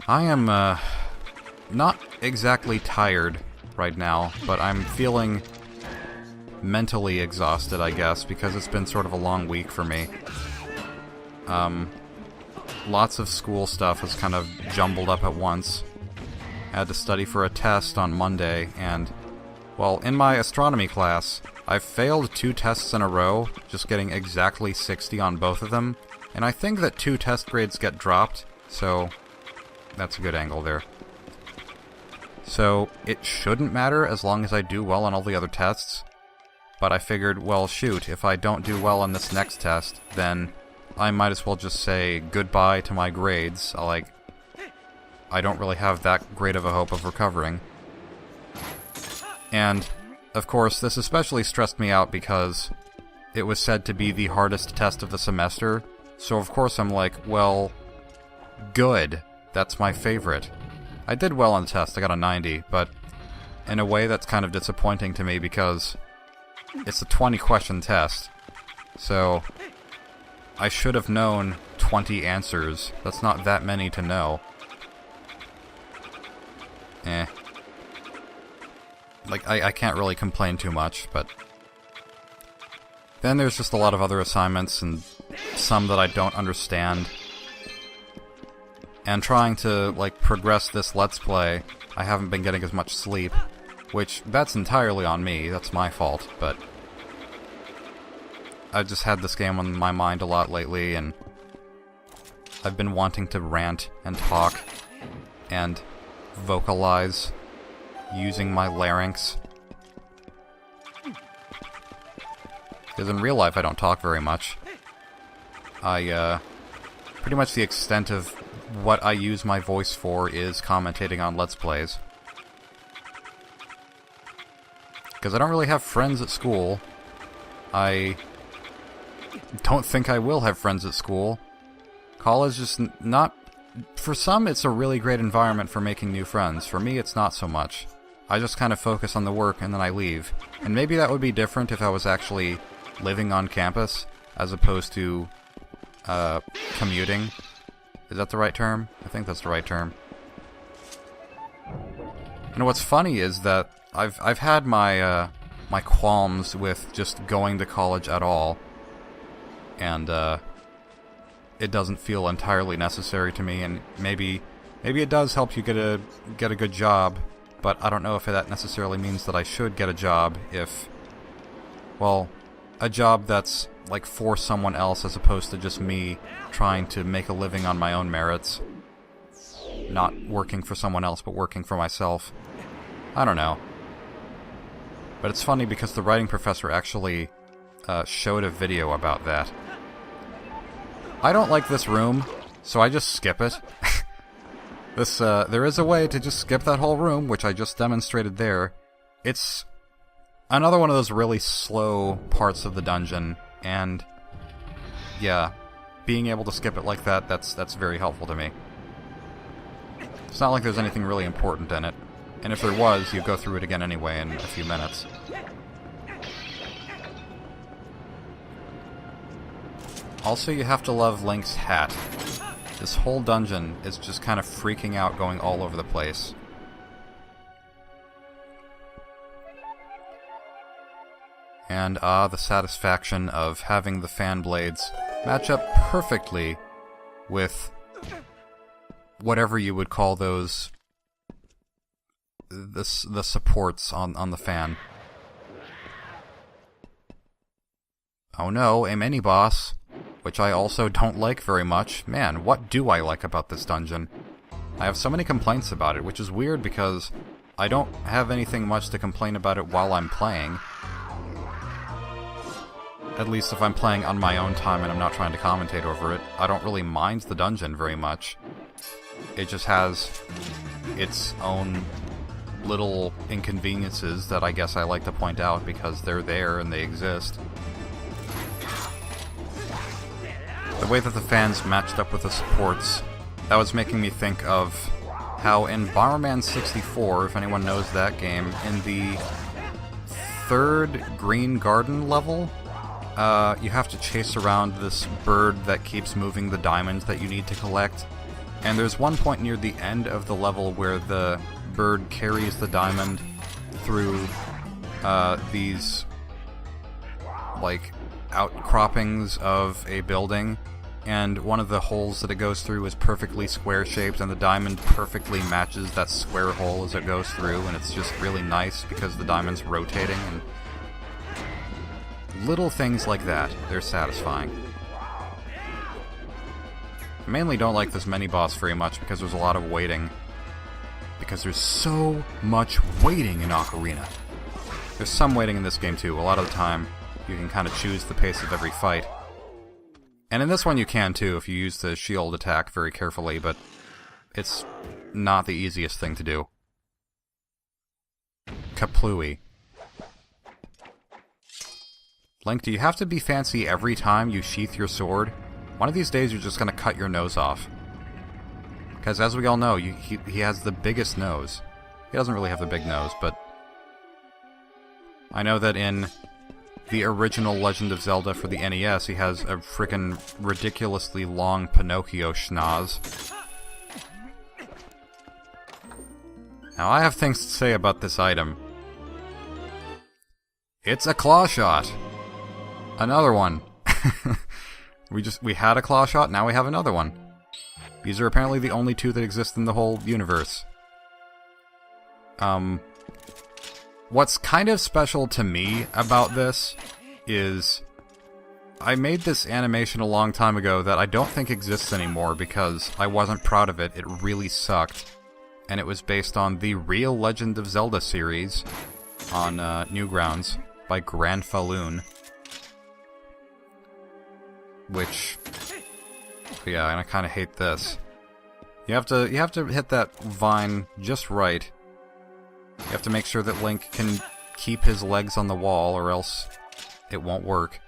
I am, not exactly tired right now, but I'm feeling mentally exhausted, I guess, because it's been sort of a long week for me. Lots of school stuff has kind of jumbled up at once. I had to study for a test on Monday, and, well, in my astronomy class, I've failed 2 tests in a row, just getting exactly 60 on both of them, and I think that 2 test grades get dropped, so that's a good angle there. So, it shouldn't matter as long as I do well on all the other tests, but I figured, well, shoot, if I don't do well on this next test, then I might as well just say goodbye to my grades. I don't really have that great of a hope of recovering. And, of course, this especially stressed me out because it was said to be the hardest test of the semester, so of course I'm like, well, good. That's my favorite. I did well on the test, I got a 90, but in a way that's kind of disappointing to me because it's a 20-question test, so I should have known 20 answers. That's not that many to know. Like, I can't really complain too much, but then there's just a lot of other assignments and some that I don't understand. And trying to, like, progress this Let's Play, I haven't been getting as much sleep, which, that's entirely on me, that's my fault, but I've just had this game on my mind a lot lately, and I've been wanting to rant and talk and vocalize using my larynx. Because in real life I don't talk very much. Pretty much the extent of what I use my voice for is commentating on Let's Plays. Because I don't really have friends at school. I don't think I will have friends at school. College is not... For some, it's a really great environment for making new friends. For me, it's not so much. I just kind of focus on the work and then I leave. And maybe that would be different if I was actually living on campus, as opposed to commuting. Is that the right term? I think that's the right term. And what's funny is that I've had my my qualms with just going to college at all, and it doesn't feel entirely necessary to me. And maybe it does help you get a good job, but I don't know if that necessarily means that I should get a job if, well, a job that's like for someone else as opposed to just me trying to make a living on my own merits. Not working for someone else, but working for myself. I don't know. But it's funny because the writing professor actually showed a video about that. I don't like this room, so I just skip it. There is a way to just skip that whole room, which I just demonstrated there. It's another one of those really slow parts of the dungeon, and yeah, being able to skip it like that, that's very helpful to me. It's not like there's anything really important in it, and if there was, you'd go through it again anyway in a few minutes. Also, you have to love Link's hat. This whole dungeon is just kind of freaking out, going all over the place. And the satisfaction of having the fan blades match up perfectly with whatever you would call those, the supports on the fan. Oh no, a mini-boss, which I also don't like very much. Man, what do I like about this dungeon? I have so many complaints about it, which is weird because I don't have anything much to complain about it while I'm playing. At least if I'm playing on my own time and I'm not trying to commentate over it, I don't really mind the dungeon very much. It just has its own little inconveniences that I guess I like to point out because they're there and they exist. The way that the fans matched up with the supports, that was making me think of how in Bomberman 64, if anyone knows that game, in the third Green Garden level, you have to chase around this bird that keeps moving the diamonds that you need to collect. And there's one point near the end of the level where the bird carries the diamond through these, like, outcroppings of a building, and one of the holes that it goes through is perfectly square-shaped, and the diamond perfectly matches that square hole as it goes through, and it's just really nice because the diamond's rotating, and little things like that, they're satisfying. I mainly don't like this mini-boss very much because there's a lot of waiting. Because there's so much waiting in Ocarina. There's some waiting in this game too. A lot of the time, you can kind of choose the pace of every fight. And in this one you can too, if you use the shield attack very carefully, but it's not the easiest thing to do. Kaplooey. Link, do you have to be fancy every time you sheath your sword? One of these days you're just gonna cut your nose off. Because as we all know, he has the biggest nose. He doesn't really have a big nose, but I know that in the original Legend of Zelda for the NES, he has a frickin' ridiculously long Pinocchio schnoz. Now I have things to say about this item. It's a claw shot! Another one! We had a claw shot, now we have another one. These are apparently the only two that exist in the whole universe. What's kind of special to me about this is I made this animation a long time ago that I don't think exists anymore because I wasn't proud of it. It really sucked. And it was based on the real Legend of Zelda series on Newgrounds by Granfalloon. Which, yeah, and I kind of hate this. You have to hit that vine just right. You have to make sure that Link can keep his legs on the wall, or else it won't work.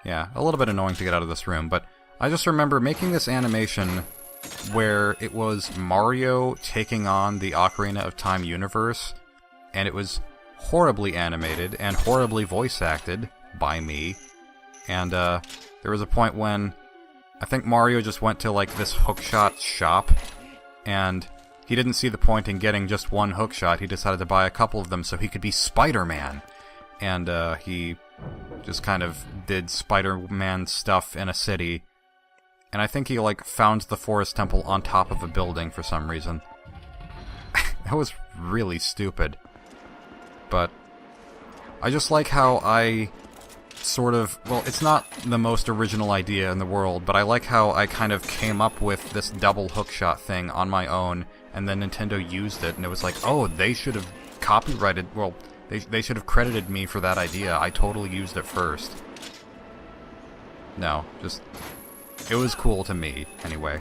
Yeah, a little bit annoying to get out of this room, but I just remember making this animation where it was Mario taking on the Ocarina of Time universe, and it was horribly animated and horribly voice acted by me. And there was a point when I think Mario just went to like this hookshot shop, and he didn't see the point in getting just one hookshot. He decided to buy a couple of them so he could be Spider-Man. And he just kind of did Spider-Man stuff in a city. And I think he like found the Forest Temple on top of a building for some reason. That was really stupid. But I just like how I sort of, well, it's not the most original idea in the world, but I like how I kind of came up with this double hookshot thing on my own, and then Nintendo used it, and it was like, oh, they should have copyrighted, well, they should have credited me for that idea. I totally used it first. No, just, it was cool to me, anyway.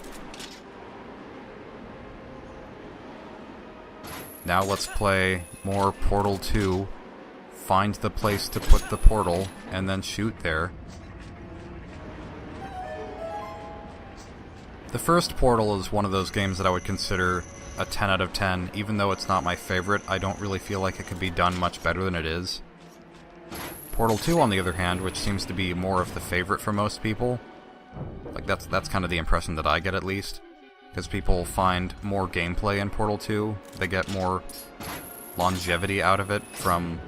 Now let's play more Portal 2. Find the place to put the portal, and then shoot there. The first Portal is one of those games that I would consider a 10 out of 10. Even though it's not my favorite, I don't really feel like it could be done much better than it is. Portal 2, on the other hand, which seems to be more of the favorite for most people, like that's kind of the impression that I get, at least. Because people find more gameplay in Portal 2. They get more longevity out of it from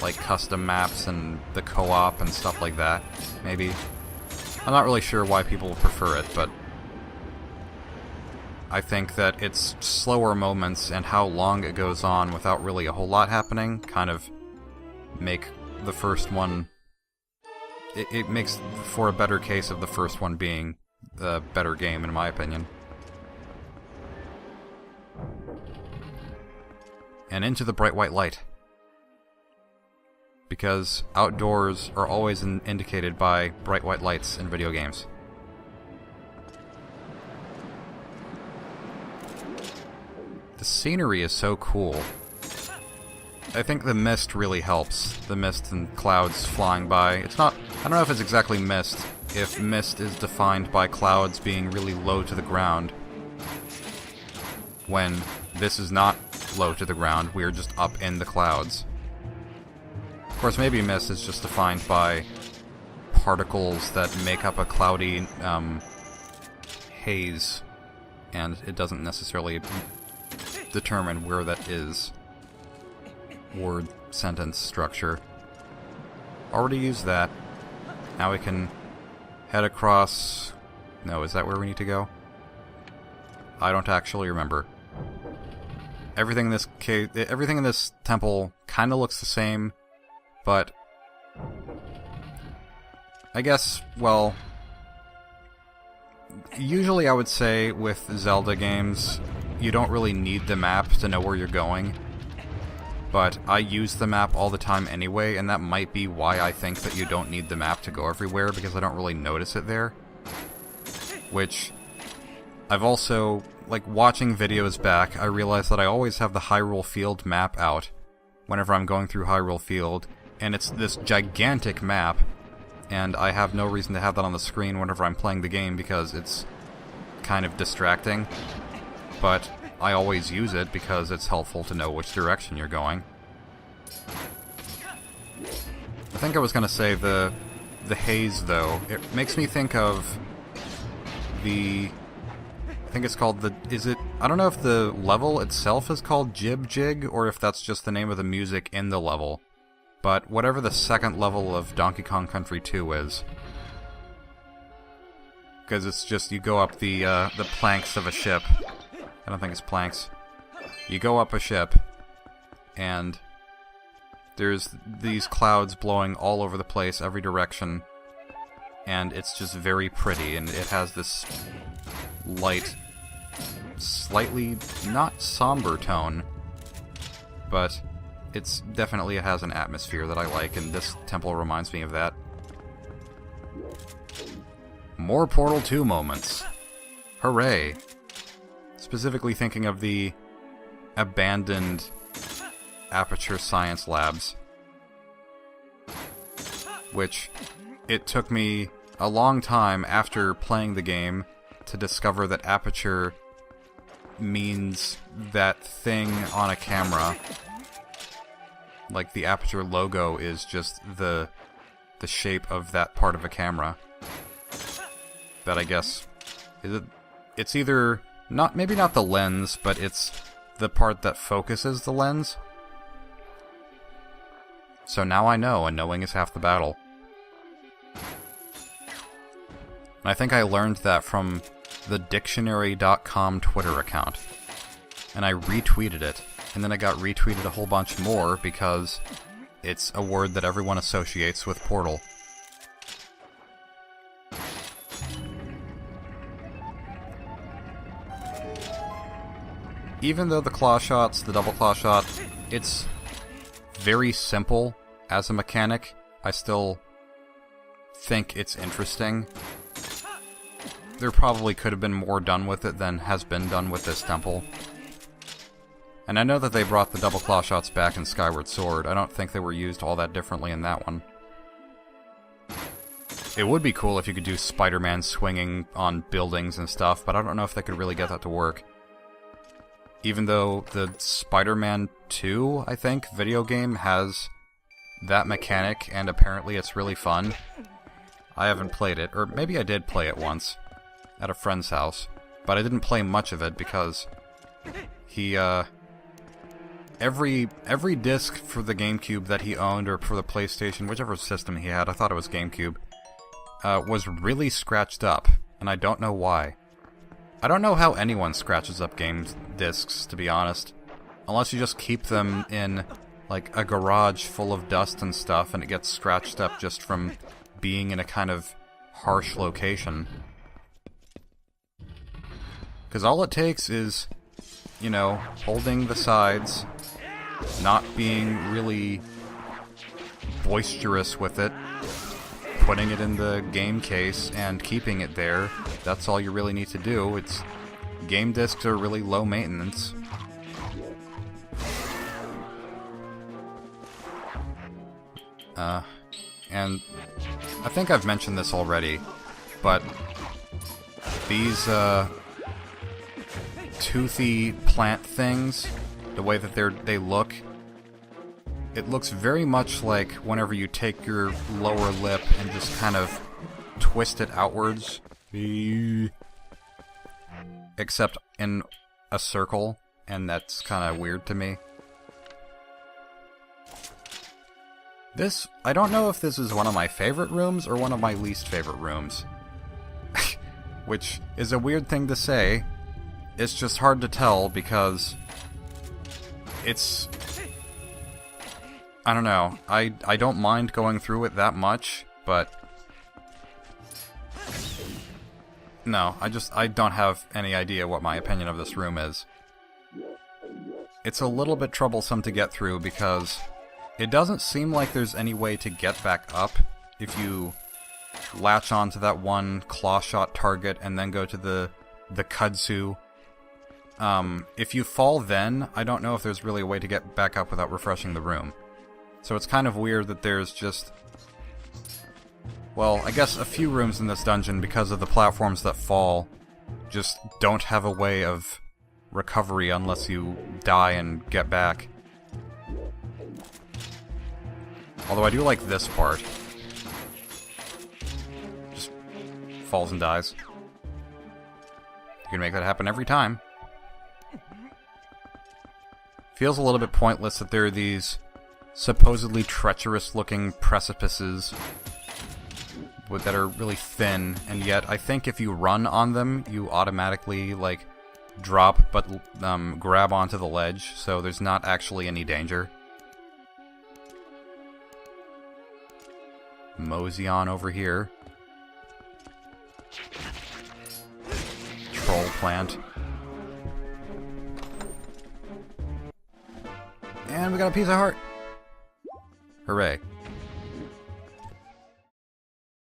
like custom maps and the co-op and stuff like that, maybe. I'm not really sure why people prefer it, but I think that its slower moments and how long it goes on without really a whole lot happening kind of make the first one... It makes for a better case of the first one being the better game, in my opinion. And into the bright white light. Because outdoors are always indicated by bright white lights in video games. The scenery is so cool. I think the mist really helps. The mist and clouds flying by. It's not... I don't know if it's exactly mist, if mist is defined by clouds being really low to the ground. When this is not low to the ground, we are just up in the clouds. course, maybe mist is just defined by particles that make up a cloudy haze, and it doesn't necessarily determine where that is. Word, sentence, structure. Already used that. Now we can head across... No, is that where we need to go? I don't actually remember. Everything in this temple kind of looks the same, but I guess, well, usually I would say with Zelda games, you don't really need the map to know where you're going, but I use the map all the time anyway, and that might be why I think that you don't need the map to go everywhere, because I don't really notice it there. Which, I've also, like, watching videos back, I realized that I always have the Hyrule Field map out whenever I'm going through Hyrule Field, and it's this gigantic map, and I have no reason to have that on the screen whenever I'm playing the game because it's kind of distracting, but I always use it because it's helpful to know which direction you're going. I think I was gonna say the haze, though. It makes me think of I think it's called I don't know if the level itself is called Jib Jig, or if that's just the name of the music in the level. But whatever the second level of Donkey Kong Country 2 is. Because it's just, you go up the planks of a ship. I don't think it's planks. You go up a ship, and there's these clouds blowing all over the place, every direction. And it's just very pretty, and it has this light, slightly not somber tone, but it has an atmosphere that I like, and this temple reminds me of that. More Portal 2 moments. Hooray! Specifically thinking of the abandoned Aperture Science Labs, which it took me a long time after playing the game to discover that aperture means that thing on a camera. Like, the aperture logo is just the shape of that part of a camera. That, I guess, it's either maybe not the lens, but it's the part that focuses the lens. So now I know, and knowing is half the battle. I think I learned that from the Dictionary.com Twitter account. And I retweeted it. And then it got retweeted a whole bunch more because it's a word that everyone associates with Portal. Even though the claw shots, the double claw shot, it's very simple as a mechanic, I still think it's interesting. There probably could have been more done with it than has been done with this temple. And I know that they brought the double claw shots back in Skyward Sword. I don't think they were used all that differently in that one. It would be cool if you could do Spider-Man swinging on buildings and stuff, but I don't know if they could really get that to work. Even though the Spider-Man 2, I think, video game has that mechanic, and apparently it's really fun. I haven't played it, or maybe I did play it once at a friend's house, but I didn't play much of it because he, every disc for the GameCube that he owned, or for the PlayStation, whichever system he had, I thought it was GameCube, was really scratched up, and I don't know why. I don't know how anyone scratches up game discs, to be honest, unless you just keep them in, like, a garage full of dust and stuff, and it gets scratched up just from being in a kind of harsh location. Because all it takes is, you know, holding the sides, not being really boisterous with it, putting it in the game case, and keeping it there. That's all you really need to do. Game discs are really low maintenance. And I think I've mentioned this already, but these, toothy plant things, the way that they look, it looks very much like whenever you take your lower lip and just kind of twist it outwards. Except in a circle, and that's kind of weird to me. This, I don't know if this is one of my favorite rooms or one of my least favorite rooms. Which is a weird thing to say. It's just hard to tell because it's... I don't know. I don't mind going through it that much, but... No, I don't have any idea what my opinion of this room is. It's a little bit troublesome to get through because it doesn't seem like there's any way to get back up if you latch onto that one claw shot target and then go to the kudzu. If you fall then, I don't know if there's really a way to get back up without refreshing the room. So it's kind of weird that there's just... Well, I guess a few rooms in this dungeon, because of the platforms that fall, just don't have a way of recovery unless you die and get back. Although I do like this part. Just falls and dies. You can make that happen every time. Feels a little bit pointless that there are these supposedly treacherous-looking precipices that are really thin, and yet I think if you run on them, you automatically, like, drop but grab onto the ledge, so there's not actually any danger. Mosey on over here. Troll plant. And we got a piece of heart! Hooray.